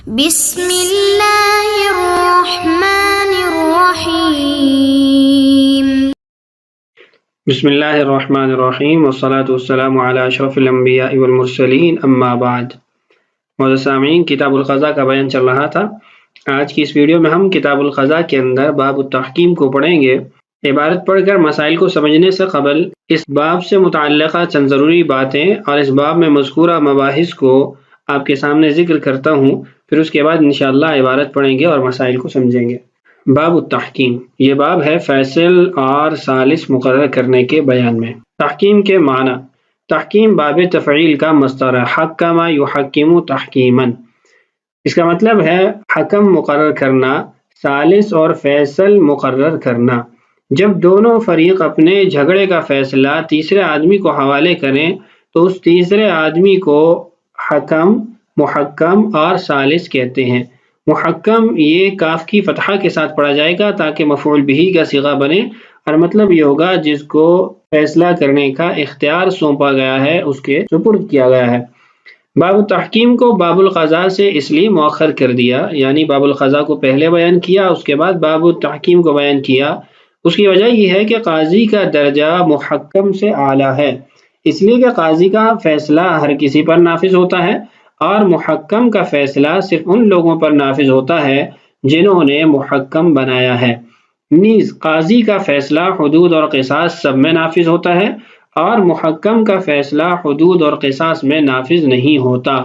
بسم اللہ الرحمن الرحیم بسم اللہ الرحمن الرحیم والصلاة والسلام علی اشرف الانبیاء والمرسلین اما بعد۔ معزز سامعین، کتاب القضاء کا بیان چل رہا تھا۔ آج کی اس ویڈیو میں ہم کتاب القضاء کے اندر باب التحکیم کو پڑھیں گے۔ عبارت پڑھ کر مسائل کو سمجھنے سے قبل اس باب سے متعلقہ چند ضروری باتیں اور اس باب میں مذکورہ مباحث کو آپ کے سامنے ذکر کرتا ہوں، پھر اس کے بعد انشاءاللہ عبارت پڑھیں گے اور مسائل کو سمجھیں گے۔ باب التحکیم، یہ باب ہے فیصل اور ثالث مقرر کرنے کے بیان میں۔ تحکیم کے معنی، تحکیم باب تفعیل کا مصدر ہے، حکم یحکم تحکیما۔ اس کا مطلب ہے حکم مقرر کرنا، ثالث اور فیصل مقرر کرنا۔ جب دونوں فریق اپنے جھگڑے کا فیصلہ تیسرے آدمی کو حوالے کریں تو اس تیسرے آدمی کو حکم، محکم اور ثالث کہتے ہیں۔ محکم یہ کاف کی فتحہ کے ساتھ پڑھا جائے گا تاکہ مفعول بہ کا صیغہ بنے، اور مطلب یہ ہوگا جس کو فیصلہ کرنے کا اختیار سونپا گیا ہے، اس کے سپرد کیا گیا ہے۔ باب التحکیم کو باب القضاء سے اس لیے مؤخر کر دیا، یعنی باب القضاء کو پہلے بیان کیا، اس کے بعد باب التحکیم کو بیان کیا۔ اس کی وجہ یہ ہے کہ قاضی کا درجہ محکم سے اعلیٰ ہے، اس لیے کہ قاضی کا فیصلہ ہر کسی پر نافذ ہوتا ہے اور محکم کا فیصلہ صرف ان لوگوں پر نافذ ہوتا ہے جنہوں نے محکم بنایا ہے۔ نیز قاضی کا فیصلہ حدود اور قصاص سب میں نافذ ہوتا ہے اور محکم کا فیصلہ حدود اور قصاص میں نافذ نہیں ہوتا۔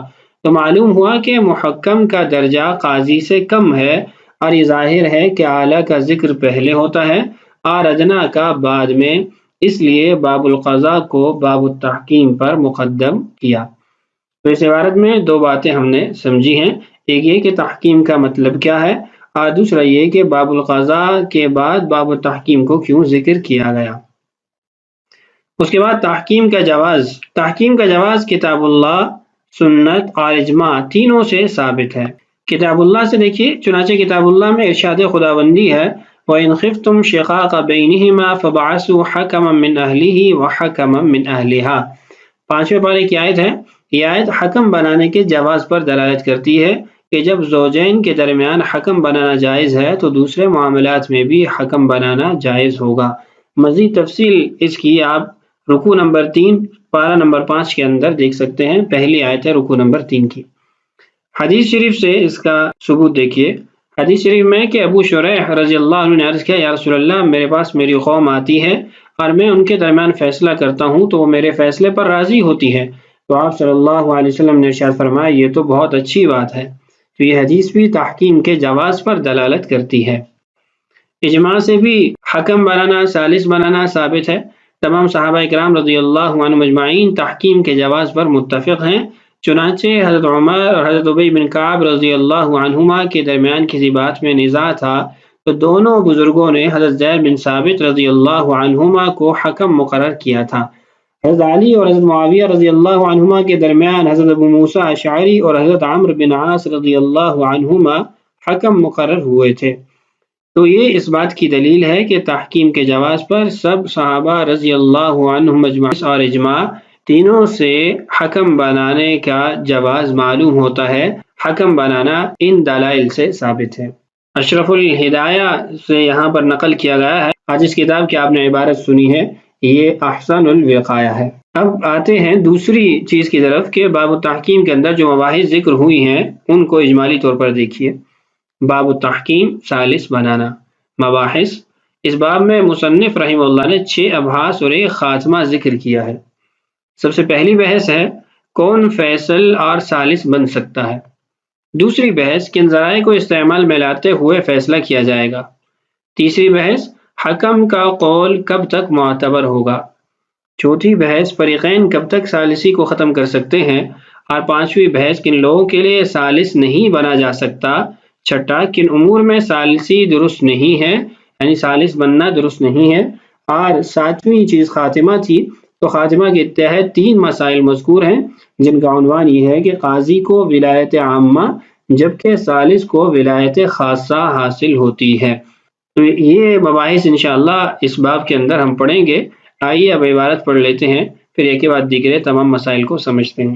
تو معلوم ہوا کہ محکم کا درجہ قاضی سے کم ہے، اور یہ ظاہر ہے کہ اعلیٰ کا ذکر پہلے ہوتا ہے اور ادنا کا بعد میں، اس لیے باب القضاء کو باب التحکیم پر مقدم کیا۔ تو اس عبارت میں دو باتیں ہم نے سمجھی ہیں، ایک یہ کہ تحکیم کا مطلب کیا ہے، اور دوسرا یہ کہ باب القضاء کے بعد باب التحکیم کو کیوں ذکر کیا گیا۔ اس کے بعد تحکیم کا جواز۔ تحکیم کا جواز کتاب اللہ، سنت اور اجماع تینوں سے ثابت ہے۔ کتاب اللہ سے دیکھیے، چنانچہ کتاب اللہ میں ارشاد خداوندی ہے وَإِنْ خِفْتُمْ شِقَاقَ بَيْنِهِمَا فَابْعَثُوا حَكَمًا مِّنْ أَهْلِهِ وَحَكَمًا مِّنْ أَهْلِهَا۔ 5ویں پارے کی آیت ہے۔ یہ آیت حکم بنانے کے جواز پر دلالت کرتی ہے کہ جب زوجین کے درمیان حکم بنانا جائز ہے تو دوسرے معاملات میں بھی حکم بنانا جائز ہوگا۔ مزید تفصیل اس کی آپ رکوع نمبر 3 پارہ نمبر 5 کے اندر دیکھ سکتے ہیں، پہلی آیت ہے رکوع نمبر 3 کی۔ حدیث شریف سے اس کا ثبوت دیکھیے۔ حدیث شریف میں کہ ابو شریح رضی اللہ عنہ نے عرض کیا، یا رسول اللہ، میرے پاس میری قوم آتی ہے اور میں ان کے درمیان فیصلہ کرتا ہوں تو وہ میرے فیصلے پر راضی ہوتی ہے، تو آپ صلی اللہ علیہ وسلم نے ارشاد فرمایا یہ تو بہت اچھی بات ہے۔ تو یہ حدیث بھی تحکیم کے جواز پر دلالت کرتی ہے۔ اجماع سے بھی حکم بنانا، ثالث بنانا ثابت ہے۔ تمام صحابہ اکرام رضی اللہ عنہم اجمعین تحکیم کے جواز پر متفق ہیں۔ چنانچہ حضرت عمر اور حضرت ابی بن کعب رضی اللہ عنہما کے درمیان کسی بات میں نزاع تھا تو دونوں بزرگوں نے حضرت زید بن ثابت رضی اللہ عنہما کو حکم مقرر کیا تھا۔ حضرت علی اور حضرت معاویہ رضی اللہ عنہما کے درمیان حضرت ابو موسیٰ اشعری اور حضرت عمرو بن عاص رضی اللہ عنہما حکم مقرر ہوئے تھے۔ تو یہ اس بات کی دلیل ہے کہ تحکیم کے جواز پر سب صحابہ رضی اللہ عنہم اجمعین اور اجماع تینوں سے حکم بنانے کا جواز معلوم ہوتا ہے۔ حکم بنانا ان دلائل سے ثابت ہے۔ اشرف الہدایہ سے یہاں پر نقل کیا گیا ہے۔ آج اس کتاب کی آپ نے عبارت سنی ہے، یہ احسن الوقایہ ہے۔ اب آتے ہیں دوسری چیز کی طرف کہ باب التحکیم کے اندر جو مباحث ذکر ہوئی ہیں ان کو اجمالی طور پر دیکھیے۔ باب التحکیم، ثالث بنانا، مباحث۔ اس باب میں مصنف رحمہ اللہ نے 6 ابحاث اور ایک خاتمہ ذکر کیا ہے۔ سب سے پہلی بحث ہے کون فیصل اور ثالث بن سکتا ہے۔ دوسری بحث کن ذرائع کو استعمال میں لاتے ہوئے فیصلہ کیا جائے گا۔ تیسری بحث حکم کا قول کب تک معتبر ہوگا۔ چوتھی بحث فریقین کب تک ثالثی کو ختم کر سکتے ہیں، اور 5ویں بحث کن لوگوں کے لیے ثالث نہیں بنا جا سکتا۔ چھٹا کن امور میں ثالثی درست نہیں ہے، یعنی ثالث بننا درست نہیں ہے۔ اور 7ویں چیز خاتمہ تھی، تو خاتمہ کے تحت 3 مسائل مذکور ہیں جن کا عنوان یہ ہے کہ قاضی کو ولایت عامہ جبکہ ثالث کو ولایت خاصہ حاصل ہوتی ہے۔ تو یہ مباحث انشاءاللہ اس باب کے اندر ہم پڑھیں گے۔ آئیے اب عبارت پڑھ لیتے ہیں، پھر ایک کے بعد دیگرے تمام مسائل کو سمجھتے ہیں۔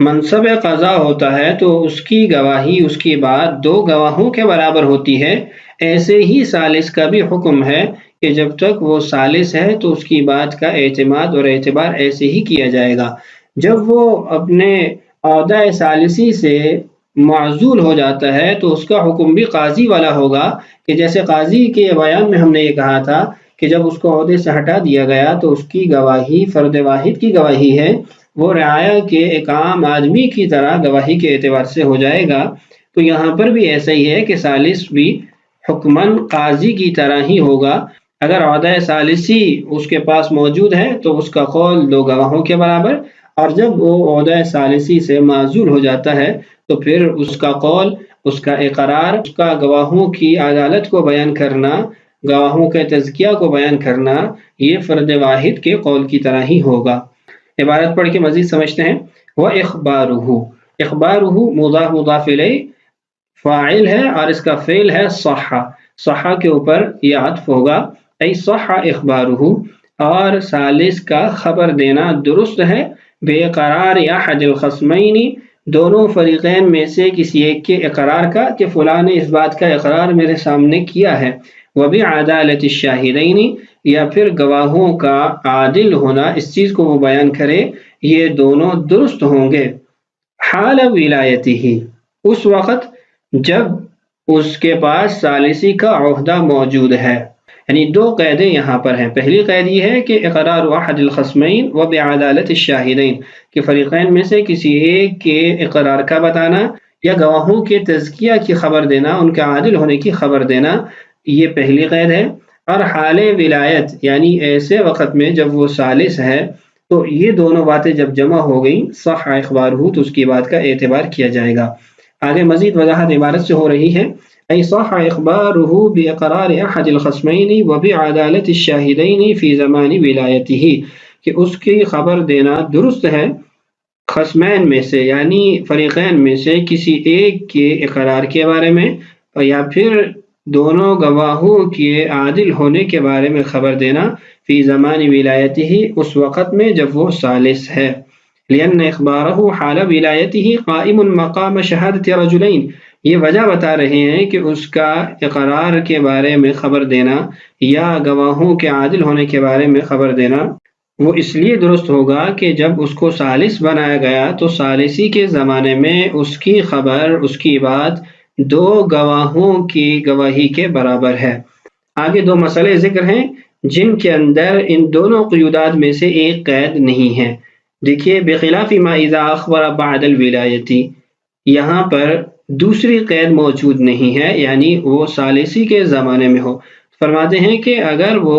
منصب قضا ہوتا ہے تو اس کی گواہی اس کی بات دو گواہوں کے برابر ہوتی ہے، ایسے ہی ثالث کا بھی حکم ہے کہ جب تک وہ ثالث ہے تو اس کی بات کا اعتماد اور اعتبار ایسے ہی کیا جائے گا۔ جب وہ اپنے عہدہ ثالثی سے معزول ہو جاتا ہے تو اس کا حکم بھی قاضی والا ہوگا، کہ جیسے قاضی کے بیان میں ہم نے یہ کہا تھا کہ جب اس کو عہدے سے ہٹا دیا گیا تو اس کی گواہی فرد واحد کی گواہی ہے، وہ رعایا کے ایک عام آدمی کی طرح گواہی کے اعتبار سے ہو جائے گا۔ تو یہاں پر بھی ایسا ہی ہے کہ ثالث بھی حکمن قاضی کی طرح ہی ہوگا۔ اگر عہدہ ثالثی اس کے پاس موجود ہے تو اس کا قول دو گواہوں کے برابر، اور جب وہ عہدہ ثالثی سے معزول ہو جاتا ہے تو پھر اس کا قول، اس کا اقرار، اس کا گواہوں کی عدالت کو بیان کرنا، گواہوں کے تزکیہ کو بیان کرنا، یہ فرد واحد کے قول کی طرح ہی ہوگا۔ عبارت پڑھ کے مزید سمجھتے ہیں۔ وہ اخبارہ مضاف الیہ فاعل ہے اور اس کا فعل ہے صح، صح کے اوپر یہ عطف ہوگا، ای صح اخبارہ، اور ثالث کا خبر دینا درست ہے، بے قرار احد الخصمین، دونوں فریقین میں سے کسی ایک کے اقرار کا کہ فلاں نے اس بات کا اقرار میرے سامنے کیا ہے، وبعدالۃ الشاہدین، یا پھر گواہوں کا عادل ہونا، اس چیز کو وہ بیان کرے، یہ دونوں درست ہوں گے۔ حال ولایتہ، اس وقت جب اس کے پاس ثالثی کا عہدہ موجود ہے، یعنی دو قیدیں یہاں پر ہیں۔ پہلی قید یہ ہے کہ اقرار احد الخصمین وبعدالۃ الشاہدین، کہ فریقین میں سے کسی ایک کے اقرار کا بتانا یا گواہوں کے تزکیہ کی خبر دینا، ان کے عادل ہونے کی خبر دینا، یہ پہلی قید ہے۔ اور حال ولایت یعنی ایسے وقت میں جب وہ ثالث ہے تو یہ دونوں باتیں جب جمع ہو گئیں، صح اخبارہ، تو اس کی بات کا اعتبار کیا جائے گا۔ آگے مزید وضاحت عبارت سے ہو رہی ہے، ای صح اخبارہ باقرار احد الخصمین وبعدالۃ الشاہدین فی زمان ولایتہ، کہ اس کی خبر دینا درست ہے خصمین میں سے یعنی فریقین میں سے کسی ایک کے اقرار کے بارے میں، یا پھر دونوں گواہوں کے عادل ہونے کے بارے میں خبر دینا، فی زمان ولایتہ، اس وقت میں جب وہ ثالث ہے، لأن اخبارہ حال ولایتہ قائم مقام شہادت رجلین، یہ وجہ بتا رہے ہیں کہ اس کا اقرار کے بارے میں خبر دینا یا گواہوں کے عادل ہونے کے بارے میں خبر دینا وہ اس لیے درست ہوگا کہ جب اس کو ثالث بنایا گیا تو ثالثی کے زمانے میں اس کی خبر، اس کی بات دو گواہوں کی گواہی کے برابر ہے۔ آگے دو مسئلے ذکر ہیں جن کے اندر ان دونوں قیودات میں سے ایک قید نہیں ہے۔ دیکھیے، بخلاف ما اذا اخبر بعد الولایت، یہاں پر دوسری قید موجود نہیں ہے، یعنی وہ ثالثی کے زمانے میں ہو۔ فرماتے ہیں کہ اگر وہ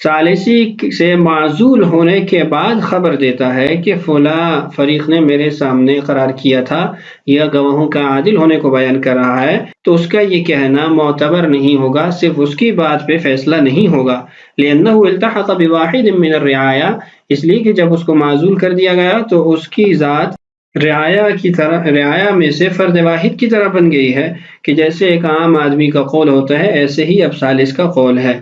ثالثی سے معزول ہونے کے بعد خبر دیتا ہے کہ فلاں فریق نے میرے سامنے قرار کیا تھا یا گواہوں کا عادل ہونے کو بیان کر رہا ہے، تو اس کا یہ کہنا معتبر نہیں ہوگا، صرف اس کی بات پہ فیصلہ نہیں ہوگا، لأنہ التحق بواحد من الرعایا، اس لیے کہ جب اس کو معزول کر دیا گیا تو اس کی ذات رعایا میں سے فرد واحد کی طرح بن گئی ہے، کہ جیسے ایک عام آدمی کا قول ہوتا ہے ایسے ہی اب ثالث کا قول ہے۔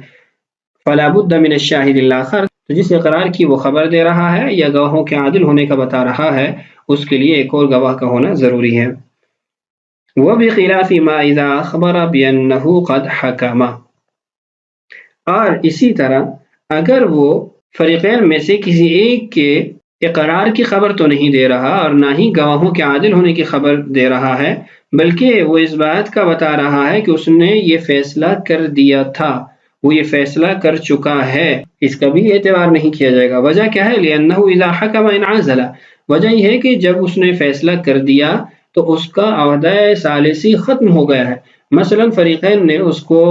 فلا بد من الشاہد الآخر، تو جس اقرار کی وہ خبر دے رہا ہے یا گواہوں کے عادل ہونے کا بتا رہا ہے، اس کے لیے ایک اور گواہ کا ہونا ضروری ہے۔ وبخلاف ما اذا اخبر بانه قد حکم، اور اسی طرح اگر وہ فریقین میں سے کسی ایک کے اقرار کی خبر تو نہیں دے رہا اور نہ ہی گواہوں کے عادل ہونے کی خبر دے رہا ہے، بلکہ وہ اس بات کا بتا رہا ہے کہ اس نے یہ فیصلہ کر دیا تھا، وہ یہ فیصلہ کر چکا ہے، اس کا بھی اعتبار نہیں کیا جائے گا۔ وجہ کیا ہے؟ لأنه اذا حکم انعزل، وجہ یہ ہے کہ جب اس نے فیصلہ کر دیا تو اس کا عہدہ ثالثی ختم ہو گیا ہے۔ مثلا فریقین نے اس کو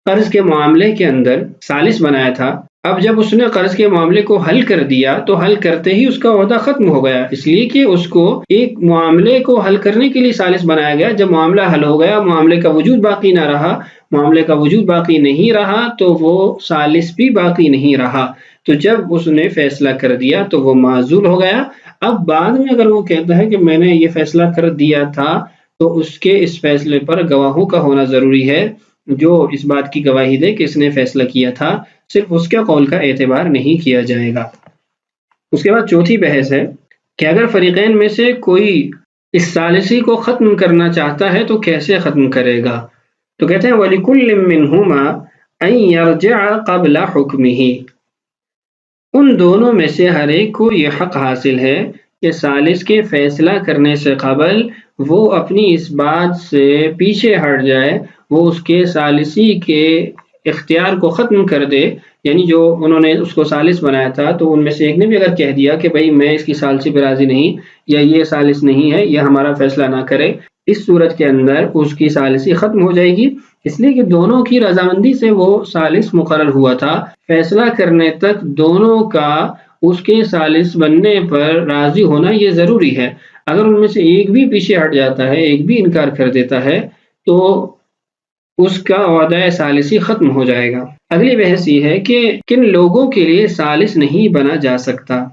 قرض کے معاملے کے اندر ثالث بنایا تھا، اب جب اس نے قرض کے معاملے کو حل کر دیا تو حل کرتے ہی اس کا عہدہ ختم ہو گیا، اس لیے کہ اس کو ایک معاملے کو حل کرنے کے لیے ثالث بنایا گیا۔ جب معاملہ حل ہو گیا، معاملے کا وجود باقی نہ رہا، معاملے کا وجود باقی نہیں رہا تو وہ ثالث بھی باقی نہیں رہا، تو جب اس نے فیصلہ کر دیا تو وہ معزول ہو گیا۔ اب بعد میں اگر وہ کہتا ہے کہ میں نے یہ فیصلہ کر دیا تھا، تو اس کے اس فیصلے پر گواہوں کا ہونا ضروری ہے جو اس بات کی گواہی دے کہ اس نے فیصلہ کیا تھا، صرف اس کے قول کا اعتبار نہیں کیا جائے گا۔ اس کے بعد چوتھی بحث ہے کہ اگر فریقین میں سے کوئی اس ثالثی کو ختم کرنا چاہتا ہے تو کیسے ختم کرے گا؟ تو کہتے ہیں وَلِكُلٍّ مِّنْهُمَا أَن يَرْجِعَ قَبْلَ حُكْمِهِ، ان دونوں میں سے ہر ایک کو یہ حق حاصل ہے کہ ثالث کے فیصلہ کرنے سے قبل وہ اپنی اس بات سے پیچھے ہٹ جائے، وہ اس کے ثالثی کے اختیار کو ختم کر دے. یعنی جو انہوں نے اس کو ثالث بنایا تھا تو ان میں سے ایک نے بھی اگر کہہ دیا کہ بھائی میں اس کی ثالثی پہ راضی نہیں، یا یہ ثالث نہیں ہے، یہ ہمارا فیصلہ نہ کرے، اس صورت کے اندر اس کی ثالثی ختم ہو جائے گی، اس لیے کہ دونوں کی رضامندی سے وہ ثالث مقرر ہوا تھا. فیصلہ کرنے تک دونوں کا اس کے ثالث بننے پر راضی ہونا یہ ضروری ہے. اگر ان میں سے ایک بھی پیچھے ہٹ جاتا ہے، ایک بھی انکار کر دیتا ہے، تو اس کا وعدہ ثالثی ختم ہو جائے گا. اگلی بحث یہ ہے کہ کن لوگوں کے لیے ثالث نہیں بنا جا سکتا.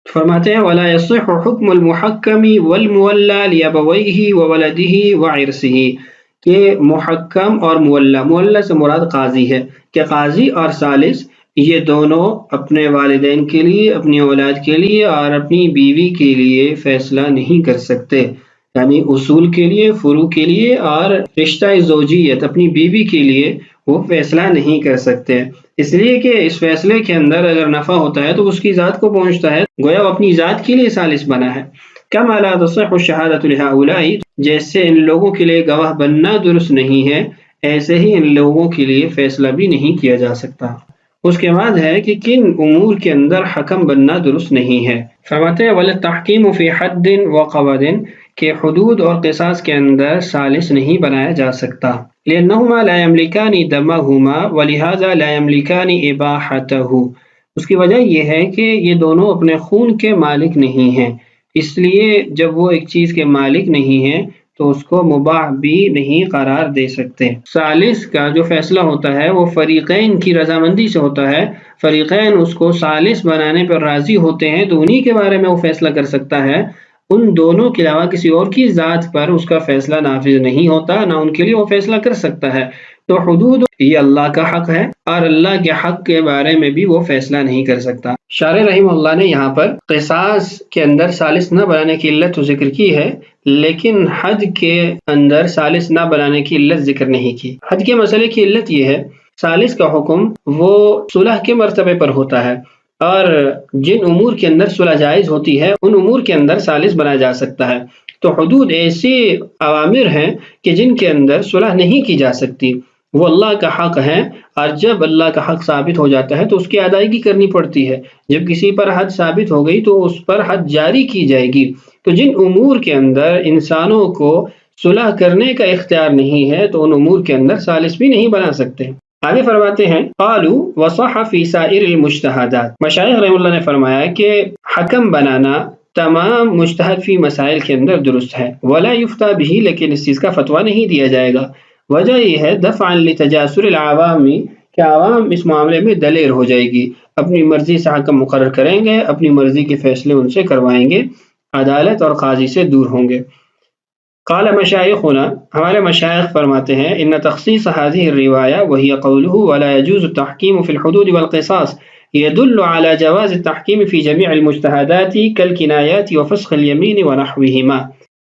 فرماتے ہیں وَلَا يَصِحُّ حُكْمُ الْمُحَكَّمِ وَالْمُوَلَّى لِأَبَوَيْهِ وَوَلَدِهِ وَعِرْثِهِ، کہ محکم اور مولا سے مراد قاضی ہے، کہ قاضی اور ثالث یہ دونوں اپنے والدین کے لیے، اپنی اولاد کے لیے اور اپنی بیوی کے لیے فیصلہ نہیں کر سکتے. یعنی اصول کے لیے، فروع کے لیے اور رشتہ زوجیت اپنی بیوی کے لیے وہ فیصلہ نہیں کر سکتے، اس لیے کہ اس فیصلے کے اندر اگر نفع ہوتا ہے تو اس کی ذات کو پہنچتا ہے، گویا وہ اپنی ذات کے لیے ثالث بنا ہے. كما لا تصح الشهادة لهؤلاء، جیسے ان لوگوں کے لیے گواہ بننا درست نہیں ہے، ایسے ہی ان لوگوں کے لیے فیصلہ بھی نہیں کیا جا سکتا. اس کے بعد ہے کہ کن امور کے اندر حکم بننا درست نہیں ہے. فرماتے ہیں وَلَلتَّحْكِيمُ فِي حَدٍّ وَقَوَدٍ، کہ حدود اور قصاص کے اندر ثالث نہیں بنایا جا سکتا. لِأَنَّهُمَا لَا يَمْلِكَانِ دَمَهُمَا وَلِهَذَا لَا يَمْلِكَانِ إِبَاحَتَهُ، اس کی وجہ یہ ہے کہ یہ دونوں اپنے خون کے مالک نہیں ہیں، اس لیے جب وہ ایک چیز کے مالک نہیں ہیں تو اس کو مباح بھی نہیں قرار دے سکتے. ثالث کا جو فیصلہ ہوتا ہے وہ فریقین کی رضامندی سے ہوتا ہے، فریقین اس کو ثالث بنانے پر راضی ہوتے ہیں تو انہی کے بارے میں وہ فیصلہ کر سکتا ہے. ان دونوں کے علاوہ کسی اور کی ذات پر اس کا فیصلہ نافذ نہیں ہوتا، نہ ان کے لیے وہ فیصلہ کر سکتا ہے. تو حدود یہ اللہ کا حق ہے اور اللہ کے حق کے بارے میں بھی وہ فیصلہ نہیں کر سکتا. شارح رحمہ اللہ نے یہاں پر قصاص کے اندر ثالث نہ بنانے کی علت تو ذکر کی ہے، لیکن حد کے اندر ثالث نہ بنانے کی علت ذکر نہیں کی. حد کے مسئلے کی علت یہ ہے، ثالث کا حکم وہ صلح کے مرتبے پر ہوتا ہے، اور جن امور کے اندر صلح جائز ہوتی ہے ان امور کے اندر ثالث بنا جا سکتا ہے. تو حدود ایسے اوامر ہیں کہ جن کے اندر صلح نہیں کی جا سکتی، وہ اللہ کا حق ہے، اور جب اللہ کا حق ثابت ہو جاتا ہے تو اس کی ادائیگی کرنی پڑتی ہے. جب کسی پر حد ثابت ہو گئی تو اس پر حد جاری کی جائے گی. تو جن امور کے اندر انسانوں کو صلح کرنے کا اختیار نہیں ہے تو ان امور کے اندر ثالث بھی نہیں بنا سکتے. آگے فرماتے ہیں قالوا وصح فی سائر المجتہدات، مشائخ رحمہ اللہ نے فرمایا کہ حکم بنانا تمام مجتہد فی مسائل کے اندر درست ہے. ولا یفتیٰ بہ، لیکن اس چیز کا فتویٰ نہیں دیا جائے گا. وجہ یہ ہے دفعا لتجاسر العوام، کہ عوام اس معاملے میں دلیر ہو جائے گی، اپنی مرضی سے حکم مقرر کریں گے، اپنی مرضی کے فیصلے ان سے کروائیں گے، عدالت اور قاضی سے دور ہوں گے. قال مشائخنا، ہمارے مشائخ فرماتے ہیں ان تخصیص هذه الرواية وهي قوله ولا يجوز التحكيم في الحدود والقصاص يدل على جواز التحكيم في جميع المجتهدات كالكنايات وفسخ اليمين ونحوهما.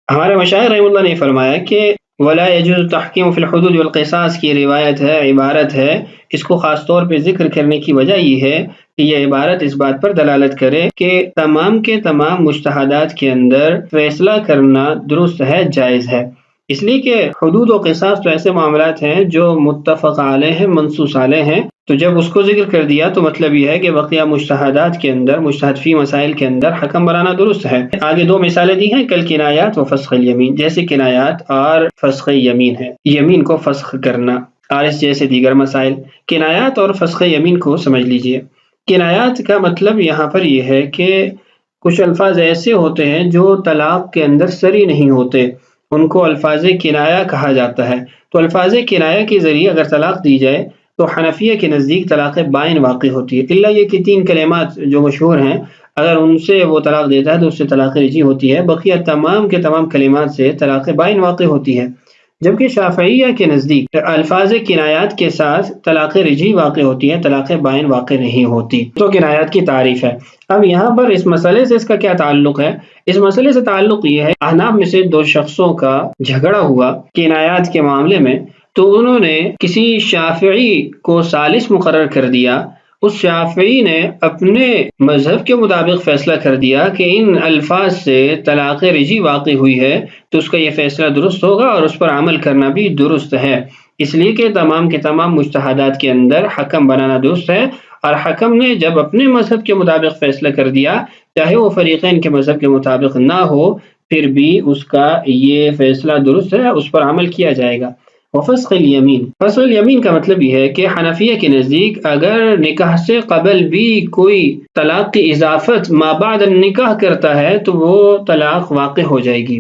ہمارے مشائخ رحمہ اللہ نے فرمایا کہ ولا يجوز التحكيم في الحدود والقصاص کی روایت ہے، عبارت ہے، اس کو خاص طور پہ ذکر کرنے کی وجہ یہ ہے کہ یہ عبارت اس بات پر دلالت کرے کہ تمام کے تمام مجتہدات کے اندر فیصلہ کرنا درست ہے، جائز ہے. اس لیے کہ حدود و قصاص تو ایسے معاملات ہیں جو متفق علیہ ہیں، منصوص علیہ ہیں، تو جب اس کو ذکر کر دیا تو مطلب یہ ہے کہ بقیہ مجتہدات کے اندر، مجتہد فی مسائل کے اندر حکم بنانا درست ہے. آگے دو مثالیں دی ہیں، کل کنایات و فسخ الیمین، جیسے کنایات اور فسخ یمین ہے، یمین کو فسخ کرنا، اور اس جیسے دیگر مسائل. کنایات اور فسخ یمین کو سمجھ لیجئے. کنایات کا مطلب یہاں پر یہ ہے کہ کچھ الفاظ ایسے ہوتے ہیں جو طلاق کے اندر سری نہیں ہوتے، ان کو الفاظ کنایہ کہا جاتا ہے. تو الفاظ کنایہ کے ذریعے اگر طلاق دی جائے تو حنفیہ کے نزدیک طلاق بائن واقع ہوتی ہے، الا یہ کہ تین کلمات جو مشہور ہیں اگر ان سے وہ طلاق دیتا ہے تو اس سے طلاق رجعی ہوتی ہے، بقیہ تمام کے تمام کلمات سے طلاق بائن واقع ہوتی ہے. جبکہ شافعیہ کے نزدیک الفاظ کنایات کے ساتھ طلاق رجعی واقع ہوتی ہے، طلاق بائن واقع نہیں ہوتی. تو کنایات کی تعریف ہے. اب یہاں پر اس مسئلے سے اس کا کیا تعلق ہے؟ اس مسئلے سے تعلق یہ ہے، احناف میں سے دو شخصوں کا جھگڑا ہوا کنایات کے معاملے میں، تو انہوں نے کسی شافعی کو ثالث مقرر کر دیا. اس شافعی نے اپنے مذہب کے مطابق فیصلہ کر دیا کہ ان الفاظ سے طلاق رجی واقع ہوئی ہے، تو اس کا یہ فیصلہ درست ہوگا اور اس پر عمل کرنا بھی درست ہے، اس لیے کہ تمام کے تمام مجتہدات کے اندر حکم بنانا درست ہے. اور حکم نے جب اپنے مذہب کے مطابق فیصلہ کر دیا، چاہے وہ فریقین کے مذہب کے مطابق نہ ہو، پھر بھی اس کا یہ فیصلہ درست ہے، اس پر عمل کیا جائے گا. وفسخ الیمین، فسخ الیمین کا مطلب یہ ہے کہ حنفیہ کے نزدیک اگر نکاح سے قبل بھی کوئی طلاق کی اضافت ما بعد النکاح کرتا ہے تو وہ طلاق واقع ہو جائے گی،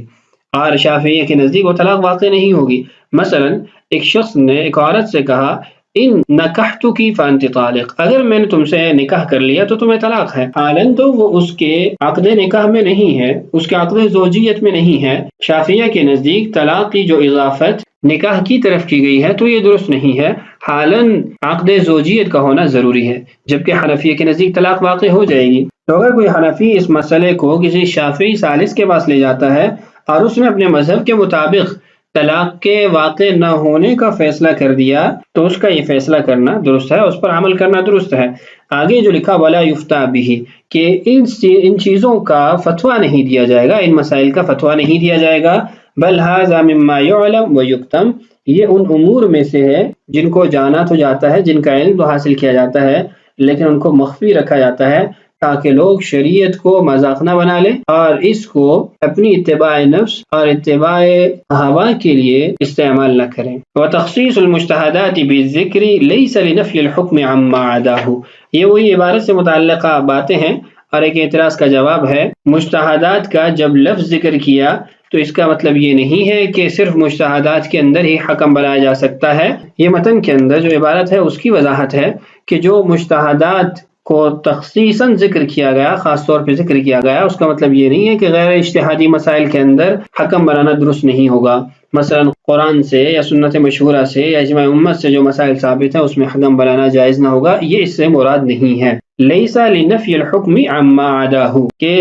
اور شافعیہ کے نزدیک وہ طلاق واقع نہیں ہوگی. مثلا ایک شخص نے ایک عورت سے کہا ان نکحتک فانت طالق، اگر میں نے تم سے نکاح کر لیا تو تمہیں طلاق ہے، حالن تو وہ اس کے عقد نکاح میں نہیں ہے، اس کے عقد زوجیت میں نہیں ہے. شافعیہ کے نزدیک طلاق کی جو اضافت نکاح کی طرف کی گئی ہے تو یہ درست نہیں ہے، حالن عقد زوجیت کا ہونا ضروری ہے، جبکہ حنفیہ کے نزدیک طلاق واقع ہو جائے گی. تو اگر کوئی حنفی اس مسئلے کو کسی شافعی ثالث کے پاس لے جاتا ہے اور اس نے اپنے مذہب کے مطابق طلاق کے واقع نہ ہونے کا فیصلہ کر دیا تو اس کا یہ فیصلہ کرنا درست ہے، اس پر عمل کرنا درست ہے. آگے جو لکھا ولا یفتیٰ بہ، کہ ان چیزوں کا فتویٰ نہیں دیا جائے گا، ان مسائل کا فتویٰ نہیں دیا جائے گا. بل ھذا مما یعلم ویکتم، یہ ان امور میں سے ہے جن کو جانا تو جاتا ہے، جن کا علم تو حاصل کیا جاتا ہے، لیکن ان کو مخفی رکھا جاتا ہے تاکہ لوگ شریعت کو مذاق نہ بنا لیں اور اس کو اپنی اتباع نفس اور اتباع ہوا کے لیے استعمال نہ کریں. وتخصیص المجتہدات بالذکر لیس لنفی الحکم عما عداہ، یہ وہی عبارت سے متعلقہ باتیں ہیں. اور ایک اعتراض کا جواب ہے، مجتہدات کا جب لفظ ذکر کیا تو اس کا مطلب یہ نہیں ہے کہ صرف مجتہدات کے اندر ہی حکم بنایا جا سکتا ہے. یہ متن کے اندر جو عبارت ہے اس کی وضاحت ہے کہ جو مجتہدات کو تخصیصاً ذکر کیا گیا، خاص طور پہ ذکر کیا گیا، اس کا مطلب یہ نہیں ہے کہ غیر اجتہادی مسائل کے اندر حکم بنانا درست نہیں ہوگا. مثلا قرآن سے یا سنت مشہورہ سے یا اجماع امت سے جو مسائل ثابت ہیں اس میں حکم بنانا جائز نہ ہوگا، یہ اس سے مراد نہیں ہے. لیس لنفی الحکم عما عداہ، کہ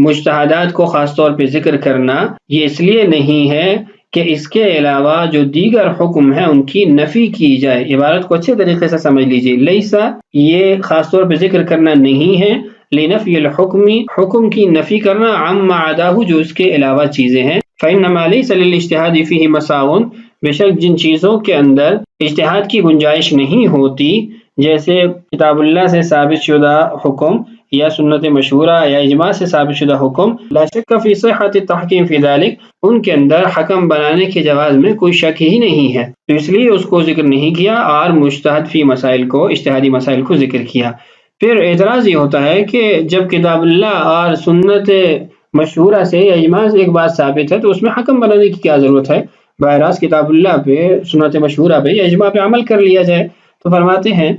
مجتہدات کو خاص طور پہ ذکر کرنا یہ اس لیے نہیں ہے کہ اس کے علاوہ جو دیگر حکم ہیں ان کی نفی کی جائے. عبارت کو اچھے طریقے سے سمجھ لیجیے، لیسا یہ خاص طور پہ ذکر کرنا نہیں ہے، لنفی الحکم حکم کی نفی کرنا، عما عداہ جو اس کے علاوہ چیزیں ہیں. فإنما ليس للاجتهاد فيه مساو، بے شک جن چیزوں کے اندر اجتہاد کی گنجائش نہیں ہوتی، جیسے کتاب اللہ سے ثابت شدہ حکم یا سنت مشہورہ یا اجماع سے ثابت شدہ حکم، لا شک فی صحت التحکیم فی ذلک، ان کے اندر حکم بنانے کے جواز میں کوئی شک ہی نہیں ہے، تو اس لیے اس کو ذکر نہیں کیا اور مجتہد فی مسائل کو، اجتہادی مسائل کو ذکر کیا. پھر اعتراض یہ ہوتا ہے کہ جب کتاب اللہ اور سنت مشہورہ سے یا اجماع سے ایک بات ثابت ہے تو اس میں حکم بنانے کی کیا ضرورت ہے، بہرحال کتاب اللہ پہ، سنت مشہورہ پہ یا اجماع پہ عمل کر لیا جائے. تو فرماتے ہیں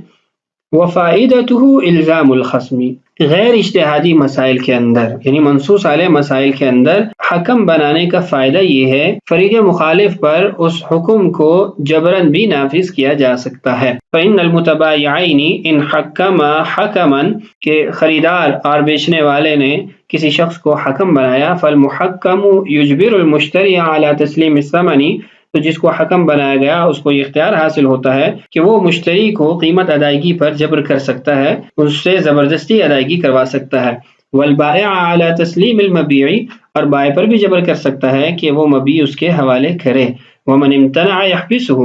وفائدتہ الزام الخصم، غیر اجتہادی مسائل کے اندر یعنی منصوص علیہ مسائل کے اندر حکم بنانے کا فائدہ یہ ہے فریق مخالف پر اس حکم کو جبراً بھی نافذ کیا جا سکتا ہے. فإن المتبايعين ان حکما حکما، کہ خریدار اور بیچنے والے نے کسی شخص کو حکم بنایا، فالمحکم یجبر المشتری علی تسلیم الثمن، تو جس کو حکم بنایا گیا اس کو یہ اختیار حاصل ہوتا ہے کہ وہ مشتری کو قیمت ادائیگی پر جبر کر سکتا ہے، اس سے زبردستی ادائیگی کروا سکتا ہے. والبائع علی تسلیم المبیع، اور بائع پر بھی جبر کر سکتا ہے کہ وہ مبیع اس کے حوالے کرے. ومن امتنع یحبسہ،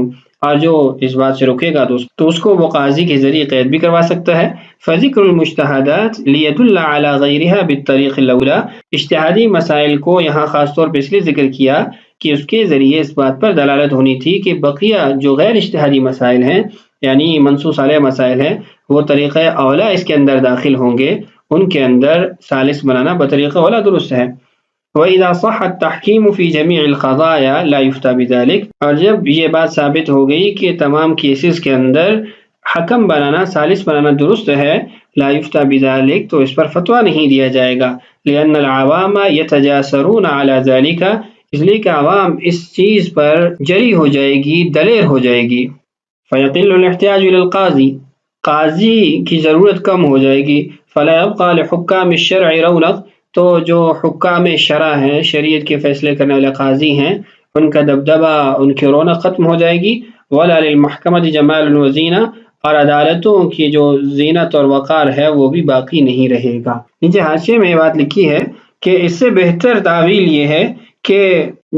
اور جو اس بات سے رکے گا تو اس کو وہ قاضی کے ذریعے قید بھی کروا سکتا ہے. فذکر المجتہدات لیدل علی غیرها بالطریق الاولی، اجتہادی مسائل کو یہاں خاص طور پر اس لیے ذکر کیا کہ اس کے ذریعے اس بات پر دلالت ہونی تھی کہ بقیہ جو غیر اجتہادی مسائل ہیں یعنی منصوص علیہ مسائل ہیں وہ طریقہ اولا اس کے اندر داخل ہوں گے، ان کے اندر ثالث بنانا بطریقہ اولا درست ہے. وَإِذَا صَحَّ التَّحْكِيمُ فِي جَمِيعِ الْقَضَايَا لَا يُفْتَى بِذَلِكَ، اور جب یہ بات ثابت ہو گئی کہ تمام کیسز کے اندر حکم بنانا، ثالث بنانا درست ہے، لا يُفْتَى بِذَلِكَ، تو اس پر فتویٰ نہیں دیا جائے گا. لِأَنَّ الْعَوَامَ يَتَجَاسَرُونَ عَلَى ذَلِكَ، اس لیے کہ عوام اس چیز پر جری ہو جائے گی، دلیر ہو جائے گی. فَيَقِلُّ الْاحْتِياجُ إِلَى الْقَاضِي، قاضی کی ضرورت کم ہو جائے گی. فَلَا يَبْقَى لِحُكَّامِ الشَّرْعِ رَوْنَقٌ، تو جو حکام شرع ہیں، شریعت کے فیصلے کرنے والے قاضی ہیں، ان کا دبدبہ، ان کی رونق ختم ہو جائے گی. وَلَا لِلْمَحْكَمَةِ جَمَالٌ وَزِينَةٌ، اور عدالتوں کی جو زینت اور وقار ہے وہ بھی باقی نہیں رہے گا. نیچے حاشیے میں یہ بات لکھی ہے کہ اس سے بہتر تعویل یہ ہے کہ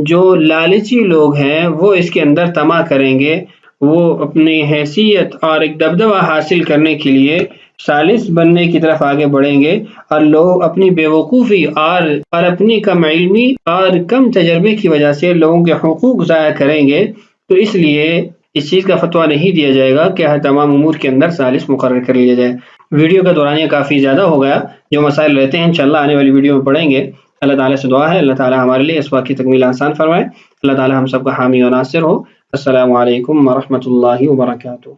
جو لالچی لوگ ہیں وہ اس کے اندر طمع کریں گے، وہ اپنی حیثیت اور ایک دبدبہ حاصل کرنے کے لیے ثالث بننے کی طرف آگے بڑھیں گے، اور لوگ اپنی بے وقوفی اور اپنی کم علمی اور کم تجربے کی وجہ سے لوگوں کے حقوق ضائع کریں گے. تو اس لیے اس چیز کا فتویٰ نہیں دیا جائے گا کہ تمام امور کے اندر ثالث مقرر کر لیا جائے. ویڈیو کا دورانیہ کافی زیادہ ہو گیا، جو مسائل رہتے ہیں انشاءاللہ آنے والی ویڈیو میں پڑھیں گے. اللہ تعالیٰ سے دعا ہے اللہ تعالیٰ ہمارے لیے اس بات کی تکمیل آسان فرمائے. اللہ تعالیٰ ہم سب کا حامی و ناصر ہو. السلام علیکم ورحمۃ اللہ وبرکاتہ.